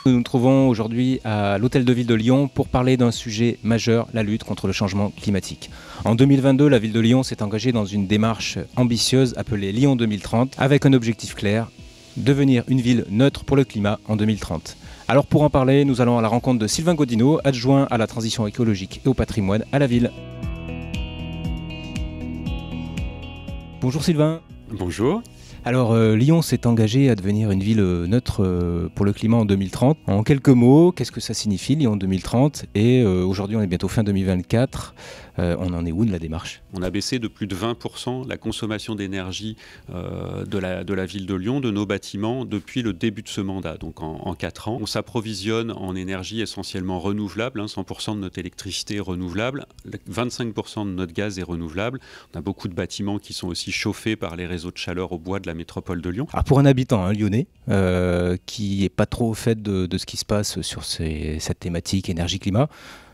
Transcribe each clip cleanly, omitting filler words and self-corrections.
Nous nous trouvons aujourd'hui à l'Hôtel de Ville de Lyon pour parler d'un sujet majeur, la lutte contre le changement climatique. En 2022, la Ville de Lyon s'est engagée dans une démarche ambitieuse appelée Lyon 2030 avec un objectif clair, devenir une ville neutre pour le climat en 2030. Alors pour en parler, nous allons à la rencontre de Sylvain Godineau, adjoint à la transition écologique et au patrimoine à la ville. Bonjour Sylvain. Bonjour. Alors Lyon s'est engagé à devenir une ville neutre pour le climat en 2030. En quelques mots, qu'est-ce que ça signifie Lyon 2030 ? Et aujourd'hui on est bientôt fin 2024, on en est où de la démarche ? On a baissé de plus de 20% la consommation d'énergie de la ville de Lyon, de nos bâtiments, depuis le début de ce mandat, donc en 4 ans. On s'approvisionne en énergie essentiellement renouvelable, 100% de notre électricité est renouvelable, 25% de notre gaz est renouvelable. On a beaucoup de bâtiments qui sont aussi chauffés par les réseaux de chaleur au bois de la métropole de Lyon. Alors pour un habitant lyonnais qui n'est pas trop au fait de ce qui se passe sur cette thématique énergie-climat,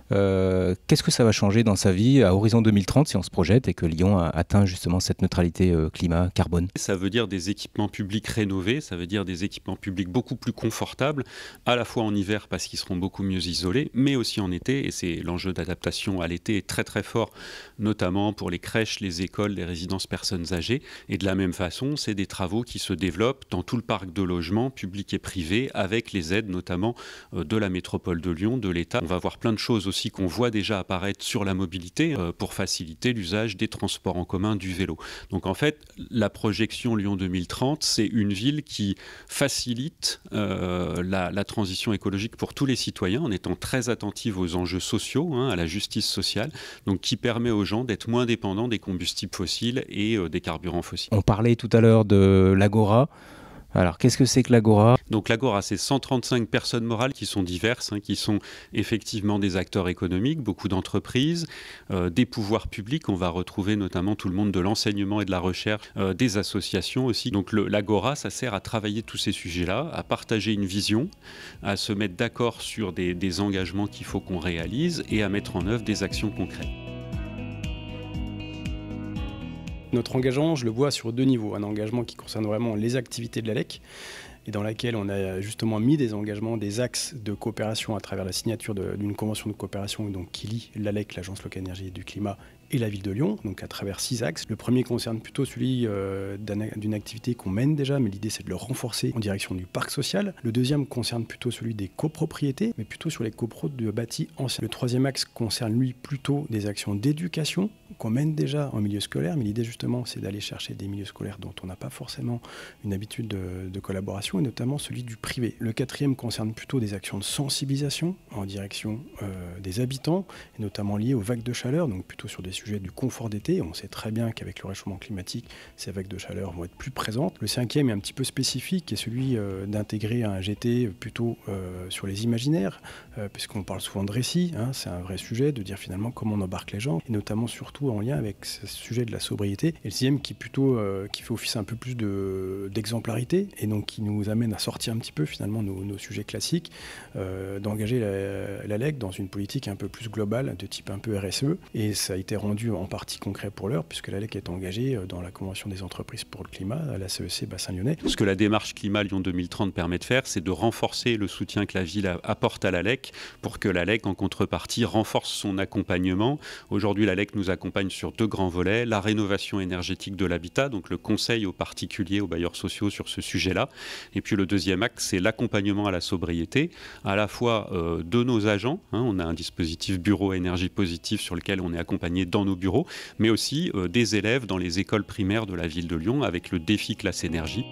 qu'est-ce que ça va changer dans sa vie à horizon 2030 si on se projette et que Lyon a atteint justement cette neutralité climat-carbone ? Ça veut dire des équipements publics rénovés, ça veut dire des équipements publics beaucoup plus confortables, à la fois en hiver parce qu'ils seront beaucoup mieux isolés, mais aussi en été, et c'est l'enjeu d'adaptation à l'été est très très fort, notamment pour les crèches, les écoles, les résidences personnes âgées. Et de la même façon, c'est des travaux qui se développent dans tout le parc de logements publics et privés, avec les aides notamment de la métropole de Lyon, de l'État. On va voir plein de choses aussi qu'on voit déjà apparaître sur la mobilité pour faciliter l'usage des transports en commun, du vélo. Donc en fait, la projection Lyon 2030, c'est une ville qui facilite la transition écologique pour tous les citoyens en étant très attentive aux enjeux sociaux, à la justice sociale, donc qui permet aux gens d'être moins dépendants des combustibles fossiles et des carburants fossiles. On parlait tout à l'heure de l'Agora. Alors, qu'est-ce que c'est que l'Agora ? Donc l'Agora, c'est 135 personnes morales qui sont diverses, qui sont effectivement des acteurs économiques, beaucoup d'entreprises, des pouvoirs publics. On va retrouver notamment tout le monde de l'enseignement et de la recherche, des associations aussi. Donc l'Agora, ça sert à travailler tous ces sujets-là, à partager une vision, à se mettre d'accord sur des engagements qu'il faut qu'on réalise et à mettre en œuvre des actions concrètes. Notre engagement, je le vois sur 2 niveaux. Un engagement qui concerne vraiment les activités de l'ALEC et dans laquelle on a justement mis des engagements, des axes de coopération à travers la signature d'une convention de coopération donc, qui lie l'ALEC, l'Agence locale énergie et du climat, et la ville de Lyon, donc à travers 6 axes. Le premier concerne plutôt celui d'une activité qu'on mène déjà, mais l'idée c'est de le renforcer en direction du parc social. Le deuxième concerne plutôt celui des copropriétés, mais plutôt sur les copros de bâtis anciens. Le troisième axe concerne lui plutôt des actions d'éducation qu'on mène déjà en milieu scolaire, mais l'idée justement c'est d'aller chercher des milieux scolaires dont on n'a pas forcément une habitude de collaboration, et notamment celui du privé. Le quatrième concerne plutôt des actions de sensibilisation en direction des habitants, et notamment liées aux vagues de chaleur, donc plutôt sur des sujets du confort d'été. On sait très bien qu'avec le réchauffement climatique, ces vagues de chaleur vont être plus présentes. Le cinquième est un petit peu spécifique, et celui d'intégrer un GT plutôt sur les imaginaires, puisqu'on parle souvent de récits, c'est un vrai sujet, de dire finalement comment on embarque les gens, et notamment surtout en lien avec ce sujet de la sobriété. Et le sixième qui plutôt qui fait office un peu plus d'exemplarité, et donc qui nous amène à sortir un petit peu finalement nos sujets classiques, d'engager l'ALEC dans une politique un peu plus globale, de type un peu RSE, et ça a été rendu en partie concret pour l'heure, puisque l'ALEC est engagée dans la Convention des entreprises pour le climat à la CEC Bassin Lyonnais. Ce que la démarche Climat Lyon 2030 permet de faire, c'est de renforcer le soutien que la ville apporte à l'ALEC pour que l'ALEC, en contrepartie, renforce son accompagnement. Aujourd'hui, l'ALEC nous accompagne sur 2 grands volets, la rénovation énergétique de l'habitat, donc le conseil aux particuliers, aux bailleurs sociaux sur ce sujet-là. Et puis le deuxième axe, c'est l'accompagnement à la sobriété, à la fois de nos agents. On a un dispositif bureau énergie positive sur lequel on est accompagné dans nos bureaux, mais aussi des élèves dans les écoles primaires de la ville de Lyon avec le défi classe énergie.